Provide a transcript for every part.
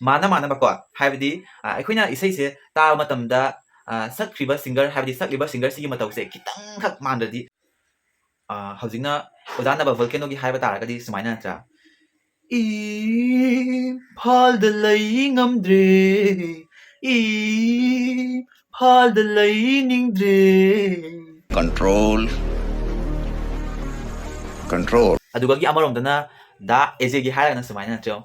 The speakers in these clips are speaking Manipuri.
ꯃꯥꯅ ꯃꯥꯅꯕꯀꯣ ꯍꯥꯏꯕꯗꯤ ꯑꯩꯈꯣꯏꯅ ꯏꯁꯩꯁꯦ ꯇꯥꯕ ꯃꯇꯝꯗ ꯁꯛꯈ꯭ꯔꯤꯕ ꯁꯤꯡꯒꯔ ꯍꯥꯏꯕꯗꯤ ꯁꯛꯂꯤꯕ ꯁꯤꯡꯒꯔꯁꯤꯒꯤ ꯃꯇꯧꯁꯦ ꯈꯤꯇꯪꯈꯛ ꯃꯥꯟꯗ꯭ꯔꯗꯤ ꯍꯧꯖꯤꯛꯅ ꯑꯣꯖꯥ ꯅꯕ ꯚꯣꯜꯀꯦꯅꯣꯒꯤ ꯍꯥꯏꯕ ꯇꯥꯔꯒꯗꯤ ꯁꯨꯃꯥꯏꯅ ꯅꯠꯇ꯭ꯔꯥ ꯏꯝꯐꯥꯜꯗ ꯂꯩ ꯉꯝꯗ꯭ꯔꯦ ꯏꯝꯐꯥꯜꯗ ꯂꯩꯅꯤꯡꯗ꯭ꯔꯦ control ꯑꯗꯨꯒꯒꯤ ꯑꯃꯔꯣꯝꯗꯅ ꯗꯥ ꯑꯦꯖꯦꯒꯤ ꯍꯥꯏꯔꯒꯅ ꯁꯨꯃꯥꯏꯅ ꯅꯠꯇ꯭ꯔꯣ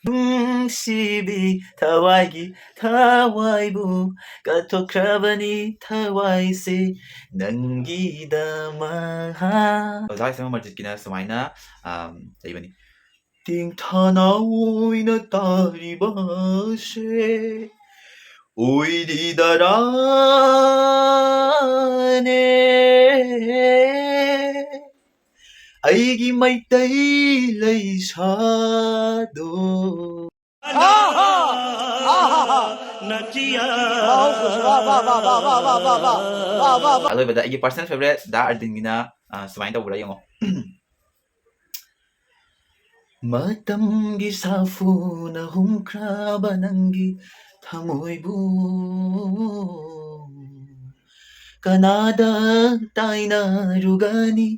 ꯅꯨꯡꯁꯤꯕꯤ ꯊꯋꯥꯏꯒꯤ ꯊꯋꯥꯏꯕꯨ ꯀꯠꯊꯣꯛꯈ꯭ꯔꯕꯅꯤ ꯊꯋꯥꯏꯁꯦ ꯅꯪꯒꯤꯗꯃꯛ ꯑꯣꯖꯥ ꯏꯁꯩꯃ ꯃꯔꯖꯤꯠꯀꯤꯅ ꯁꯨꯃꯥꯏꯅ ꯂꯩꯕꯅꯤ ꯇꯦꯡꯊꯥꯅ ꯑꯣꯏꯅ ꯇꯥꯔꯤꯕꯁꯦ ꯑꯣꯏꯔꯤꯗꯔꯥꯅꯦ ꯑꯩꯒꯤ ꯃꯩꯇꯩ ꯂꯩꯁꯥꯗꯣ ꯑꯔꯣꯏꯕꯗ ꯑꯩꯒꯤ ꯄꯔꯁꯅꯦꯜ ꯐꯦꯚꯣꯔꯥꯏꯠ ꯗꯥ ꯑꯔꯗꯤꯟꯒꯤꯅ ꯁꯨꯃꯥꯏꯅ ꯇꯧꯕ꯭ꯔꯥ ꯌꯦꯡꯉꯣ ꯃꯇꯝꯒꯤ ꯁꯥꯐꯨꯅ ꯍꯨꯝꯈ꯭ꯔꯕ ꯅꯪꯒꯤ ꯊꯃꯣꯏꯕꯨ ꯀꯅꯥꯗ ꯇꯥꯏꯅꯔꯨꯒꯅꯤ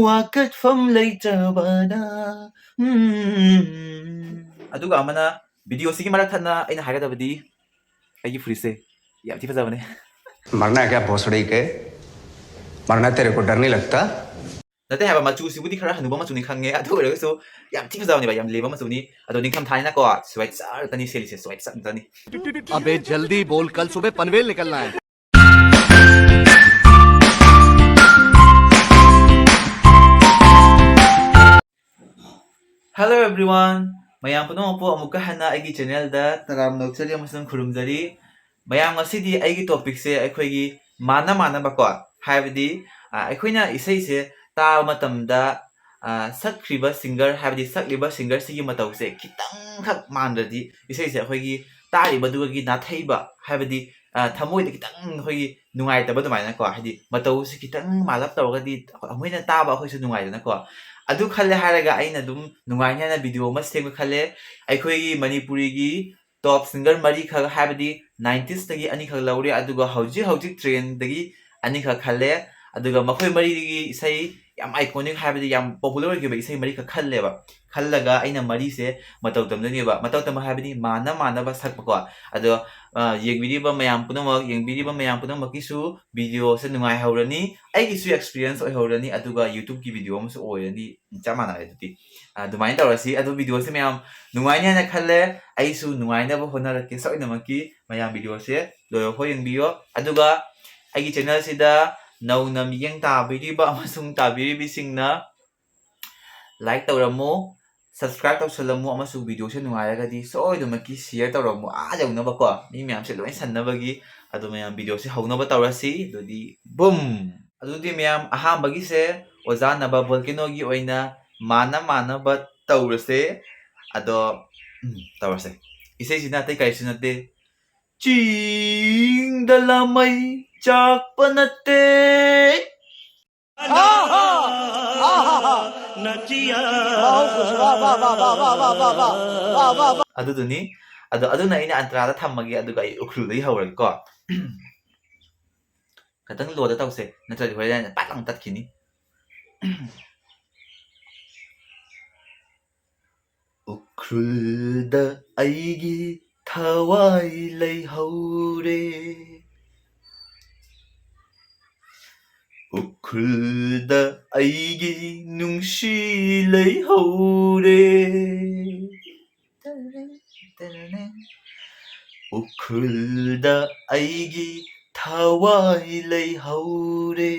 ꯋꯥꯀꯠꯐꯝ ꯂꯩꯇ꯭ꯔꯕꯗ ꯑꯗꯨꯒ ꯑꯃꯅ ꯚꯤꯗꯤꯑꯣꯁꯤꯒꯤ ꯃꯔꯛ ꯊꯠꯅ ꯑꯩꯅ ꯍꯥꯏꯒꯗꯕꯗꯤ ꯑꯩꯒꯤ ꯐꯨꯔꯤꯠꯁꯦ ꯌꯥꯝ ꯊꯤ ꯐꯖꯕꯅꯦ मरना है क्या भोसड़ी के मरना तेरे को डर नहीं लगता नते हाबा मचुसिबुदि खरा हनुबा मचुनि खंगे अदु ओरगसु याम थी फजावनि बा याम लेबा मचुनि अदो निखम थानिना को स्वेट चार तनी सेलिसे स्वेट सन तनी अबे जल्दी बोल कल सुबह पनवेल निकलना है हेलो एवरीवन मयाम पुनमपु अमुका हना आइगी चैनल दा तराम नौचरी अमसुन खुरुमजरी मयाम ngасidi आइगी टॉपिक से अखोइगी माना माना बको हाइबदी अखोइना इसै से ताब मतमदा सक्ख्रिबा सिंगर हाइबदी सक्लिबा सिंगर सिगी मतौसे खितंखक मानद्रदि इसै से अखोइगी तारिबदुगी नाथैबा हाइबदी थमोइद खितंग अखोइगी नुंगाइतबा दुमाइना को हाइदी मतौसे खितंग मालप तौगदी अमोइना ताबा अखोइसु नुंगाइदना को अदु खल्ले हारगा आइना दुम नुंगाइना वीडियो म सेम खल्ले अखोइगी मणिपुरीगी टॉप सिंगर मरी खग हाइबदी 90s तगी अनि खग लौरे अदुगा हौजि हौजि ट्रेंड दगी अनि खग खल्ले अदुगा मखोइ मरीगी इसै याम आइकॉनिक हाइबदी याम पॉपुलर ओइगिबा इसै मरी खग खल्लेबा खल्लगा आइना मरी से मतौ तमदनिबा मतौ तम हाइबदी माना मानबा सकपको अदो येंबिरिबा मयाम पुनमक किसु वीडियो से नुंगाइ हौरनी आइगिसु एक्सपीरियंस ओइ हौरनी अदुगा यूट्यूब की वीडियो मसु ओइरनी चामाना आइदुति दुमाइन तौरसी अदु वीडियो से मयाम नुंगाइने ना खल्ले आइसु नुंगाइनबा होनरके सोइनमकी मयाम वीडियो से लोयो हो यंबियो अदुगा आइगी चैनल सिदा नौना मियंग ताबिरिबा अमसुंग ताबिरिबिसिंगना लाइक तौरमु सब्सक्राइब तौसलमु अमसु वीडियो से नुंगाइरगदी सोइदुमकी शेयर तौरमु आजौनबको मी मयाम से लोइन सन्नबगी अदु मयाम वीडियो से हौनबा तौरसी दुदी बूम अदुदी मयाम अहांबगी से ओजा नबा वोल्केनोगी ओइना माना मानबा तौरसे अदो तौरसे इसे सिना तै काइसु नते चिंगदलामै चाकपा नते अदुदुनी अदो अदुना इना अंतरादा थम्मगे अदुगा आई उखरुदै हौरगेको खतंग लोदा तौसे नत्रदि होरेन पातंग तत्खिनी उखरुदा आइगी थवाई लैहौरे उखरुदा आइगी नुंसी लैहौरे उखरुदा आइगी थवाई लैहौरे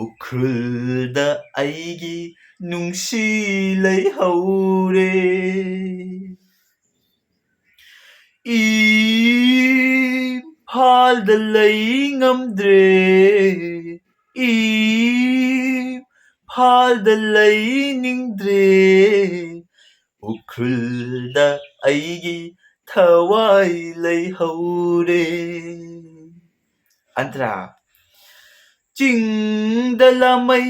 उखरुदा आइगी नुंसी लैहौरे इम्फाल्दा लै ngамद्रे इम्फाल्दा लैनिंद्रे उखरुदा आइगी थवाई लैहौरे अंतरा चिंगदलामै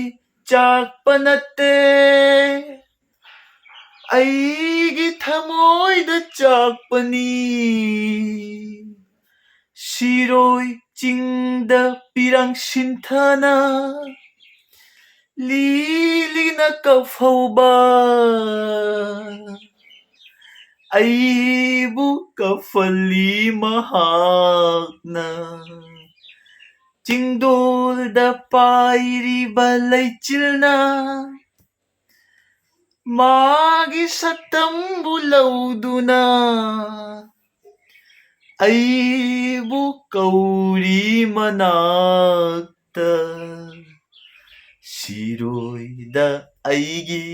चाकपा नते ꯑꯩꯒꯤ ꯊꯃꯣꯏꯗ ꯆꯥꯛꯄꯅꯤ ꯁꯤꯔꯣꯏ ꯆꯤꯡꯗ ꯄꯤꯔꯥꯡ ꯁꯤꯟꯊꯥꯅ ꯂꯤꯂꯤꯅ ꯀꯐꯧꯕ ꯑꯩꯕꯨ ꯀꯐꯜꯂꯤ ꯃꯍꯥꯛꯅ ꯆꯤꯡꯗꯣꯜꯗ ꯄꯥꯏꯔꯤꯕ ꯂꯩꯆꯤꯜꯅ ꯃꯥꯒꯤ ꯁꯛꯇꯝꯕꯨ ꯂꯧꯗꯨꯅ ꯑꯩꯕꯨ ꯀꯧꯔꯤ ꯃꯅꯥꯛꯇ ꯁꯤꯔꯣꯏꯗ ꯑꯩꯒꯤ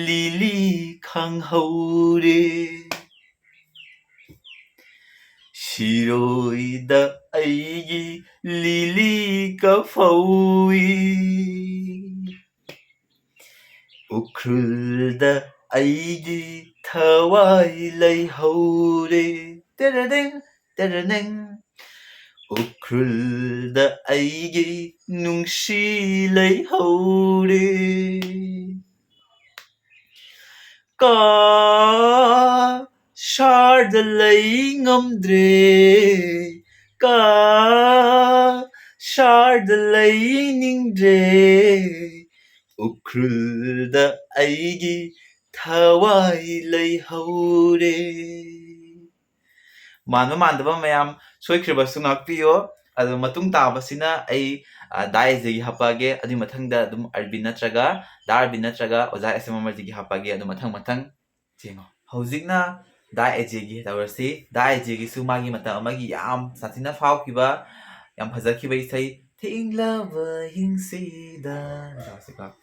ꯂꯤꯂꯤ ꯈꯥꯡꯍꯧꯔꯦ 시로이다 아이기 릴리가 파우이 우클다 아이기 타와일라이 하우레 따라랭 따라랭 우클다 아이기 뭉실라이 하우레 까 샤르다 ꯂꯩ ꯉꯝꯗ꯭ꯔꯦ ꯀꯥ ꯁꯥꯔꯗ ꯂꯩꯅꯤꯡꯗ꯭ꯔꯦ ꯎꯈ꯭ꯔꯨꯜꯗ ꯑꯩꯒꯤ ꯊꯋꯥꯏ ꯂꯩꯍꯧꯔꯦ ꯃꯥꯟꯕ ꯃꯥꯟꯗꯕ ꯃꯌꯥꯝ ꯁꯣꯏꯈ꯭ꯔꯕꯁꯨ ꯉꯥꯛꯄꯤꯌꯣ ꯑꯗꯨ ꯃꯇꯨꯡ ꯇꯥꯕꯁꯤꯅ ꯑꯩ ꯗꯥ ꯑꯦꯖꯦꯒꯤ ꯍꯥꯞꯄꯛꯑꯒꯦ ꯑꯗꯨꯒꯤ ꯃꯊꯪꯗ ꯑꯗꯨꯝ ꯑꯔꯕꯤꯟ ꯅꯠꯇ꯭ꯔꯒ ꯗꯥ ꯑꯔꯕꯤꯟ ꯅꯠꯇ꯭ꯔꯒ ꯑꯣꯖꯥ ꯑꯦꯁ ꯑꯦꯝ ꯑꯃꯔꯖꯤꯒꯤ ꯍꯥꯞꯄꯛꯑꯒꯦ ꯑꯗꯨ ꯃꯊꯪ ꯃꯊꯪ ꯌꯦꯡꯉꯣ ꯍꯧꯖꯤꯛꯅ ꯗꯥ ꯑꯦꯖꯦꯒꯤ ꯇꯧꯔꯁꯤ ꯗꯥ ꯑꯦꯖꯦꯒꯤꯁꯨ ꯃꯥꯒꯤ ꯃꯇꯝ ꯑꯃꯒꯤ ꯌꯥꯝ ꯁꯥꯊꯤꯅ ꯐꯥꯎꯈꯤꯕ ꯌꯥꯝ ꯐꯖꯈꯤꯕ ꯏꯁꯩ ꯊꯦꯡꯂꯕ ꯍꯤꯡꯁꯤꯗ ꯇꯧꯔꯁꯤꯀꯣ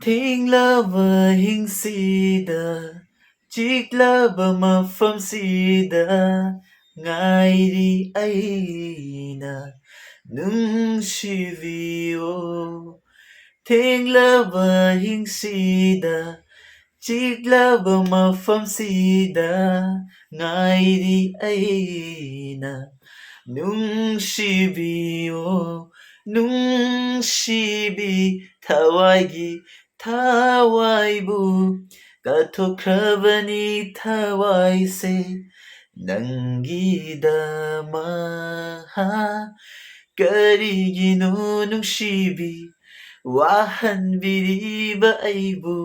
ꯊꯦꯡꯂꯕ ꯍꯤꯡꯁꯤꯗ ꯆꯤꯛꯂꯕ ꯃꯐꯝꯁꯤꯗ ꯉꯥꯏꯔꯤ ꯑꯩꯅ ꯅꯨꯡꯁꯤꯕꯤꯌꯣ ꯊꯦꯡꯂꯕ ꯍꯤꯡꯁꯤꯗ ꯆꯤꯛꯂꯕ ꯃꯐꯝꯁꯤꯗ ꯉꯥꯏꯔꯤ ꯑꯩꯅ ꯅꯨꯡꯁꯤꯕꯤꯌꯣ ꯅꯨꯡꯁꯤꯕꯤ ꯊꯋꯥꯏꯒꯤ ꯊꯋꯥꯏꯕꯨ ꯀꯠꯊꯣꯛꯈ꯭ꯔꯕꯅꯤ ꯊꯋꯥꯏꯁꯦ ꯅꯪꯒꯤꯗꯃꯛ ꯀꯔꯤꯒꯤꯅꯣ ꯅꯨꯡꯁꯤꯕꯤ ꯋꯥꯍꯟꯕꯤꯔꯤꯕ ꯑꯩꯕꯨ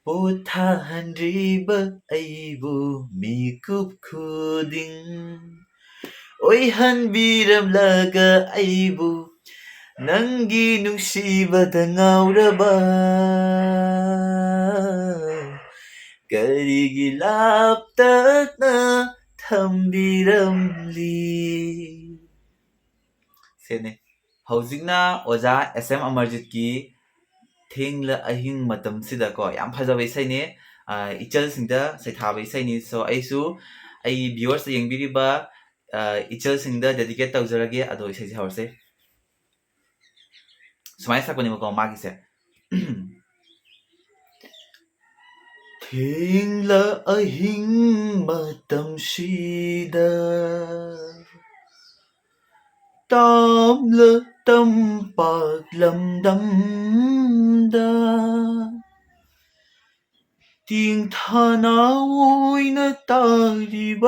ꯄꯣꯊꯥꯍꯟꯗ꯭ꯔꯤꯕ ꯑꯩꯕꯨ ꯃꯤꯀꯨꯞ ꯈꯨꯗꯤꯡ ꯑꯣꯏꯍꯟꯕꯤꯔꯝꯂꯒ ꯑꯩꯕꯨ ꯅꯪꯒꯤ ꯅꯨꯡꯁꯤꯕꯗ ꯉꯥꯎꯔꯕ ꯀꯔꯤꯒꯤ ꯂꯥꯞꯇꯛꯅ ꯊꯝꯕꯤꯔꯝꯂꯤ ꯁꯤꯅꯤ ꯍꯧꯖꯤꯛꯅ ꯑꯣꯖꯥ ꯑꯦꯁ ꯑꯦꯝ ꯑꯃꯔꯖꯤꯠꯀꯤ ꯊꯦꯡꯂ ꯑꯍꯤꯡ ꯃꯇꯝꯁꯤꯗꯀꯣ ꯌꯥꯝ ꯐꯖꯕ ꯏꯁꯩꯅꯤ ꯏꯆꯜꯁꯤꯡꯗ ꯁꯩꯊꯥꯕ ꯏꯁꯩꯅꯤ ꯁꯣ ꯑꯩꯁꯨ ꯑꯩꯒꯤ ꯚꯤꯌꯨꯋꯔꯁꯇ ꯌꯦꯡꯕꯤꯔꯤꯕ 이철승다 데디케이트 ꯇꯧꯖꯔꯒꯦ ꯑꯗꯣ 이제 ꯍꯧꯔꯁꯦ ꯁꯨꯃꯥꯏꯅ ꯁꯛꯄꯅꯦꯕꯀꯣ ꯃꯥꯒꯤꯁꯦ ꯊꯦꯡꯂ ꯑꯍꯤꯡ ꯃꯇꯝꯁꯤꯗ ꯇꯥꯝꯂ ꯇꯝꯄꯥꯛ ꯂꯝꯗꯝꯗ ꯇꯦꯡꯊꯥꯅ ꯑꯣꯏꯅ ꯇꯥꯔꯤꯕꯁꯦ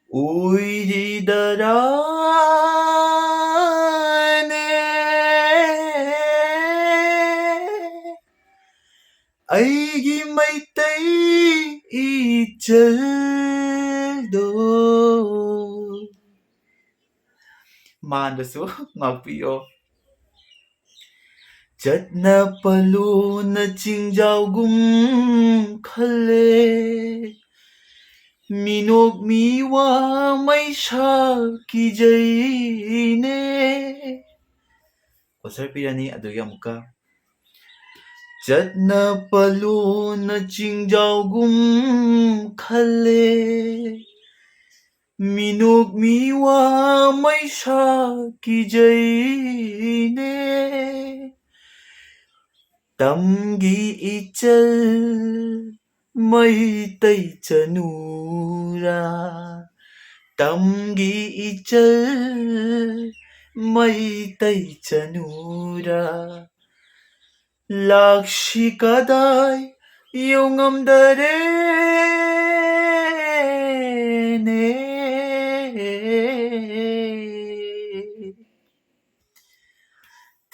오이리다라네 아이기 마이따이 이철도 만드수 ngọc ꯆꯠꯅ ꯄꯂꯣꯅ ꯆꯤꯡꯖꯥꯎꯒꯨꯝ ꯈꯜꯂꯦ ꯃꯤꯅꯣꯛ ꯃꯤꯋꯥ ꯃꯩꯁꯥ ꯀꯤꯖꯩꯅꯦ ꯀꯣꯟꯁꯔ ꯄꯤꯔꯅꯤ ꯑꯗꯨꯒꯤ ꯑꯃꯨꯛꯀ ꯆꯠꯅ ꯄꯂꯣꯅ ꯆꯤꯡꯖꯥꯎꯒꯨꯝ ꯈꯜꯂꯦ ꯃꯤꯅꯣꯛ ꯃꯤꯋꯥ ꯃꯩꯁꯥ ꯀꯤꯖꯩꯅꯦ ꯇꯝꯒꯤ 이철 ꯃꯩꯇꯩ ꯆꯅꯨꯔꯥ ꯇꯝꯒꯤ ꯏꯆꯜ ꯃꯩꯇꯩ ꯆꯅꯨꯔꯥ ꯂꯥꯛꯁꯤ ꯀꯗꯥꯏ ꯌꯧꯉꯝꯗꯔꯦꯅꯦ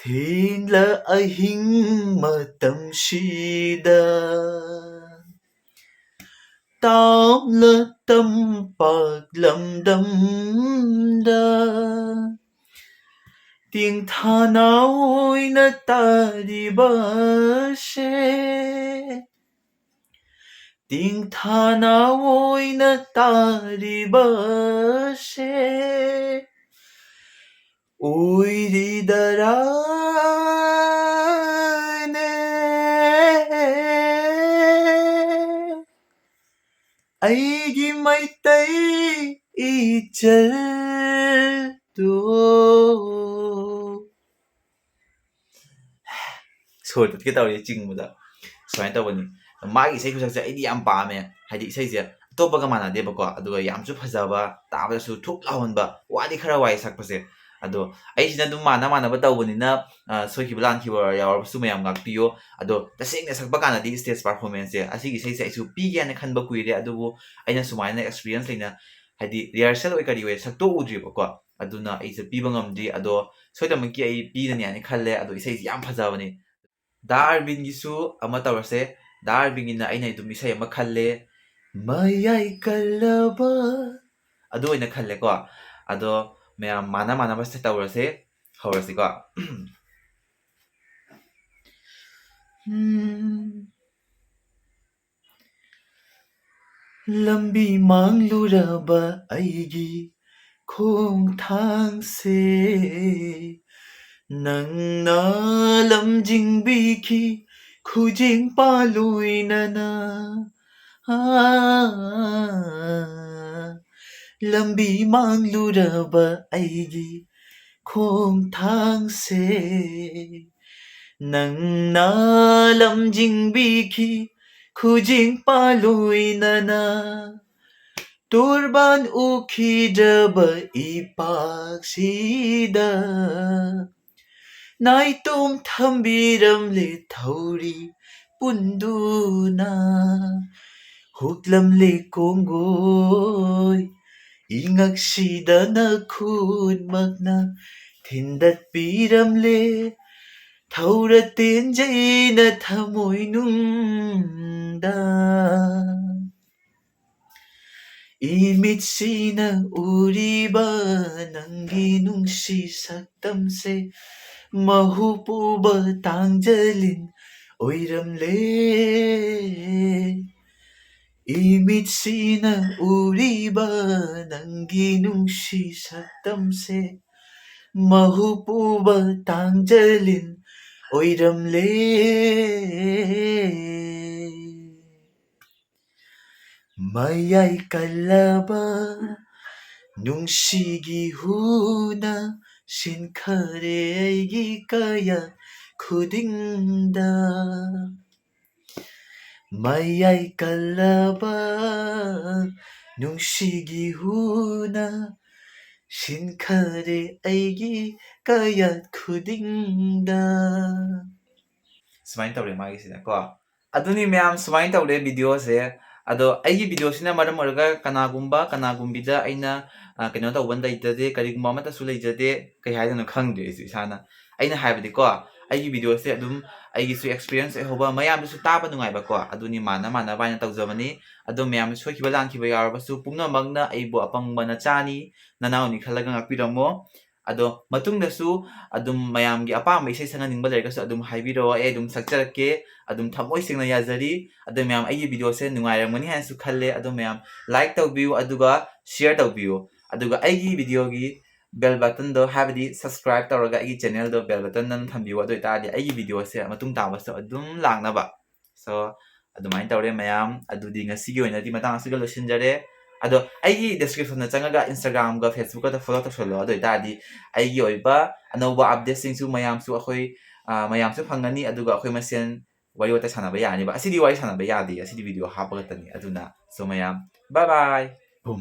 ꯊꯦꯡꯂ ꯑꯍꯤꯡ ꯃꯇꯝꯁꯤꯗ ꯇꯥꯝꯂ ꯇꯝꯄꯥꯛ ꯂꯝꯗꯝꯗ ꯇꯦꯡꯊꯥꯅ ꯑꯣꯏꯅ ꯇꯥꯔꯤꯕꯁꯦ ꯇꯦꯡꯊꯥꯅ ꯑꯣꯏꯅ ꯇꯥꯔꯤꯕꯁꯦ ꯑꯣꯏꯔꯤꯗꯔꯥꯅꯦ ꯑꯩꯒꯤ ꯃꯩꯇꯩ ꯏꯆꯜꯗꯣ ꯁꯣꯔ ꯇꯠꯀꯦ ꯇꯧꯔꯤ ꯆꯤꯡꯕꯗ ꯁꯨꯃꯥꯏꯅ ꯇꯧꯕꯅꯤ ꯃꯥꯒꯤ ꯏꯁꯩ ꯈꯨꯁꯛꯁꯦ ꯑꯩꯗꯤ ꯌꯥꯝ ꯄꯥꯝꯃꯦ ꯍꯥꯏꯗꯤ ꯏꯁꯩꯁꯦ ꯑꯇꯣꯞꯄꯒ ꯃꯥꯟꯅꯗꯦꯕꯀꯣ ꯑꯗꯨꯒ ꯌꯥꯝꯁꯨ ꯐꯖꯕ ꯇꯥꯕꯗꯁꯨ ꯊꯨꯛ ꯂꯥꯎꯍꯟꯕ ꯋꯥꯗꯤ ꯈꯔ ꯋꯥꯏ ꯁꯛꯄꯁꯦ ꯑꯗꯣ ꯑꯩꯁꯤꯅ ꯑꯗꯨꯝ ꯃꯥꯟꯅꯕ ꯇꯧꯕꯅꯤꯅ ꯁꯣꯏꯈꯤꯕ ꯂꯥꯟꯈꯤꯕ ꯌꯥꯎꯔꯕꯁꯨ ꯃꯌꯥꯝ ꯉꯥꯛꯄꯤꯌꯣ ꯑꯗꯣ ꯇꯁꯦꯡꯅ ꯁꯛꯄ ꯀꯥꯟꯗꯗꯤ ꯁ꯭ꯇꯦꯖ ꯄꯔꯐꯣꯔꯃꯦꯟꯁꯁꯦ ꯑꯁꯤꯒꯤ ꯏꯁꯩꯁꯦ ꯑꯩꯁꯨ ꯄꯤꯒꯦꯅ ꯈꯟꯕ ꯀꯨꯏꯔꯦ ꯑꯗꯨꯕꯨ ꯑꯩꯅ ꯁꯨꯃꯥꯏꯅ ꯑꯦꯛꯁꯄꯤꯔꯤꯌꯦꯟꯁ ꯂꯩꯅ ꯍꯥꯏꯗꯤ ꯔꯤꯍꯔꯁꯦꯜ ꯑꯣꯏ ꯀꯔꯤ ꯑꯣꯏ ꯁꯛꯇꯣꯛꯎꯗ꯭ꯔꯤꯕꯀꯣ ꯑꯗꯨꯅ ꯑꯩꯁꯦ ꯄꯤꯕ ꯉꯝꯗ꯭ꯔꯤ ꯑꯗꯣ ꯁꯣꯏꯗꯅꯃꯛꯀꯤ ꯑꯩ ꯄꯤꯒꯅꯤ ꯍꯥꯏꯅ ꯈꯜꯂꯦ ꯑꯗꯣ ꯏꯁꯩꯁꯦ ꯌꯥꯝ ꯐꯖꯕꯅꯤ ꯗꯥ ꯑꯔꯕꯤꯟꯒꯤꯁꯨ ꯑꯃ ꯇꯧꯔꯁꯦ ꯗꯥ ꯑꯔꯕꯤꯟꯒꯤꯅ ꯑꯩꯅ ꯑꯗꯨꯝ ꯏꯁꯩ ꯑꯃ ꯈꯜꯂꯦ ꯃꯌꯥꯏ ꯀꯜꯂꯕ ꯑꯗꯨ ꯑꯣꯏꯅ ꯈꯜꯂꯦꯀꯣ ꯑꯗꯣ ꯃꯌꯥꯝ ꯃꯥꯟꯅꯕꯁꯦ ꯇꯧꯔꯁꯦ ꯍꯧꯔꯁꯤꯀꯣ ꯂꯝꯕꯤ ꯃꯥꯡꯂꯨꯔꯕ ꯑꯩꯒꯤ ꯈꯣꯡꯊꯥꯡꯁꯦ ꯅꯪꯅ ꯂꯝꯖꯤꯡꯕꯤꯈꯤ ꯈꯨꯖꯤꯡ ꯄꯥꯜꯂꯣꯏꯅꯅ ꯂꯝꯕꯤ ꯃꯥꯡꯂꯨꯔꯕ ꯑꯩꯒꯤ ꯈꯣꯡꯊꯥꯡꯁꯦ ꯅꯪꯅ ꯂꯝꯖꯤꯡꯕꯤꯈꯤ ꯈꯨꯖꯤꯡ ꯄꯥꯜꯂꯣꯏꯅꯅ ꯇꯣꯔꯕꯥꯟ ꯎꯈꯤꯗ꯭ꯔꯕ ꯏꯄꯥꯛꯁꯤꯗ ꯅꯥꯏꯇꯣꯝ ꯊꯝꯕꯤꯔꯝꯂꯦ ꯊꯧꯔꯤ ꯄꯨꯟꯗꯨꯅ ꯍꯨꯛꯂꯝꯂꯦ ꯀꯣꯡꯒꯣꯏ ꯏꯉꯛꯁꯤꯗ ꯅꯈꯨꯠꯃꯛꯅ ꯊꯤꯟꯗꯠꯄꯤꯔꯝꯂꯦ ꯊꯧꯔ ꯇꯦꯟꯖꯩꯅ ꯊꯃꯣꯏꯅꯨꯡꯗ 이미치나 우리바 낭기 뭉시 삭담세 마후뿌바 당절린 오이름레 이미치나 우리바 낭기 뭉시 삭담세 마후뿌바 당절린 오이름레 ꯃꯌꯥꯏ ꯀꯜꯂꯕ ꯅꯨꯡꯁꯤꯒꯤ ꯍꯨꯅ ꯁꯤꯟꯈꯔꯦ ꯑꯩꯒꯤ ꯀꯌꯥ ꯈꯨꯗꯤꯡꯗ ꯃꯌꯥꯏ ꯀꯜꯂꯕ ꯅꯨꯡꯁꯤꯒꯤ ꯍꯨꯅ ꯁꯤꯟꯈꯔꯦ ꯑꯩꯒꯤ ꯀꯌꯥ ꯈꯨꯗꯤꯡꯗ ꯁꯨꯃꯥꯏꯅ ꯇꯧꯔꯦ ꯃꯥꯒꯤꯁꯤꯅꯀꯣ ꯑꯗꯨꯅꯤ ꯃꯌꯥꯝ ꯁꯨꯃꯥꯏꯅ ꯇꯧꯔꯦ ꯚꯤꯗꯤꯑꯣꯁꯦ ꯑꯗꯣ ꯑꯩꯒꯤ ꯚꯤꯗꯤꯑꯣꯁꯤꯅ ꯃꯔꯝ ꯑꯣꯏꯔꯒ ꯀꯅꯥꯒꯨꯝꯕꯤꯗ ꯑꯩꯅ ꯀꯩꯅꯣ ꯇꯧꯕ ꯂꯩꯖꯗꯦ ꯀꯔꯤꯒꯨꯝꯕ ꯑꯃꯠꯇꯁꯨ ꯂꯩꯖꯗꯦ ꯀꯩ ꯍꯥꯏꯗꯣꯏꯅꯣ ꯈꯪꯗ꯭ꯔꯦ ꯑꯩꯁꯨ ꯏꯁꯥꯅ ꯑꯩꯅ ꯍꯥꯏꯕꯗꯤꯀꯣ ꯑꯩꯒꯤ ꯚꯤꯗꯤꯑꯣꯁꯦ ꯑꯗꯨꯝ ꯑꯩꯒꯤꯁꯨ ꯑꯦꯛꯁꯄꯤꯔꯤꯌꯦꯟꯁ ꯑꯣꯏꯍꯧꯕ ꯃꯌꯥꯝꯗꯁꯨ ꯇꯥꯕ ꯅꯨꯡꯉꯥꯏꯕꯀꯣ ꯑꯗꯨꯅꯤ ꯃꯥꯟꯅꯕ ꯍꯥꯏꯅ ꯇꯧꯖꯕꯅꯤ ꯑꯗꯣ ꯃꯌꯥꯝꯅ ꯁꯣꯏꯈꯤꯕ ꯂꯥꯟꯈꯤꯕ ꯌꯥꯎꯔꯕꯁꯨ ꯄꯨꯝꯅꯃꯛꯅ ꯑꯩꯕꯨ ꯑꯄꯪꯕ ꯅꯆꯥꯅꯤ ꯅꯅꯥꯎꯅꯤ ꯈꯜꯂꯒ ꯉꯥꯛꯄꯤꯔꯝꯃꯣ ꯑꯗꯣ ꯃꯇꯨꯡꯗꯁꯨ ꯑꯗꯨꯝ ꯃꯌꯥꯝꯒꯤ ꯑꯄꯥꯝꯕ ꯏꯁꯩ ꯁꯛꯍꯟꯅꯤꯡꯕ ꯂꯩꯔꯒꯁꯨ ꯑꯗꯨꯝ ꯍꯥꯏꯕꯤꯔꯛꯑꯣ ꯑꯩ ꯑꯗꯨꯝ ꯁꯛꯆꯔꯛꯀꯦ ꯑꯗꯨꯝ ꯊꯃꯣꯏ ꯁꯦꯡꯅ ꯌꯥꯖꯔꯤ ꯑꯗꯣ ꯃꯌꯥꯝ ꯑꯩꯒꯤ ꯚꯤꯗꯤꯑꯣꯁꯦ ꯅꯨꯡꯉꯥꯏꯔꯝꯒꯅꯤ ꯍꯥꯏꯅꯁꯨ ꯈꯜꯂꯦ ꯑꯗꯣ ꯃꯌꯥꯝ ꯂꯥꯏꯛ ꯇꯧꯕꯤꯌꯨ ꯑꯗꯨꯒ ꯁꯤꯌꯔ ꯇꯧꯕꯤꯌꯨ ꯑꯗꯨꯒ ꯑꯩꯒꯤ ꯚꯤꯗꯤꯑꯣꯒꯤ ꯕꯦꯜ ꯕꯇꯟꯗꯣ ꯍꯥꯏꯕꯗꯤ ꯁꯕꯁꯀ꯭ꯔꯥꯏꯕ ꯇꯧꯔꯒ ꯑꯩꯒꯤ ꯆꯦꯅꯦꯜꯗꯣ ꯕꯦꯜ ꯕꯇꯟ ꯅꯝ ꯊꯝꯕꯤꯌꯨ ꯑꯗꯨ ꯑꯣꯏꯇꯥꯔꯗꯤ ꯑꯩꯒꯤ ꯚꯤꯗꯤꯑꯣꯁꯦ ꯃꯇꯨꯡ ꯇꯥꯕꯁꯨ ꯑꯗꯨꯝ ꯂꯥꯛꯅꯕ ꯁꯣ ꯑꯗꯨꯃꯥꯏꯅ ꯇꯧꯔꯦ ꯃꯌꯥꯝ ꯑꯗꯨꯗꯤ ꯉꯁꯤꯒꯤ ꯑꯣꯏꯅꯗꯤ ꯃꯇꯥꯡ ꯑꯁꯤꯒ ꯂꯣꯏꯁꯤꯟꯖꯔꯦ ꯑꯗꯣ ꯑꯩꯒꯤ ꯗꯦꯁꯀ꯭ꯔꯤꯞꯁꯟꯗ ꯆꯪꯉꯒ ꯏꯟꯁꯇꯥꯒ꯭ꯔꯥꯝꯒ ꯐꯦꯁꯕꯨꯛꯀꯗ ꯐꯣꯂꯣ ꯇꯧꯁꯜꯂꯣ ꯑꯗꯨ ꯑꯣꯏꯇꯥꯔꯗꯤ ꯑꯩꯒꯤ ꯑꯣꯏꯕ ꯑꯅꯧꯕ ꯑꯞꯗꯦꯠꯁꯤꯡꯁꯨ ꯃꯌꯥꯝꯁꯨ ꯐꯪꯒꯅꯤ ꯑꯗꯨꯒ ꯑꯩꯈꯣꯏ ꯃꯁꯦꯟ ꯋꯥꯔꯤ ꯋꯥꯇꯥꯏ ꯁꯥꯟꯅꯕ ꯌꯥꯅꯤꯕ ꯑꯁꯤꯗꯤ ꯋꯥꯔꯤ ꯁꯥꯟꯅꯕ ꯌꯥꯗꯦ ꯑꯁꯤꯗꯤ ꯚꯤꯗꯤꯑꯣ ꯍꯥꯞꯄ ꯈꯛꯇꯅꯤ ꯑꯗꯨꯅ ꯁꯣ ꯃꯌꯥꯝ ꯕꯥꯏ ꯕꯥꯏ ꯕꯨꯝ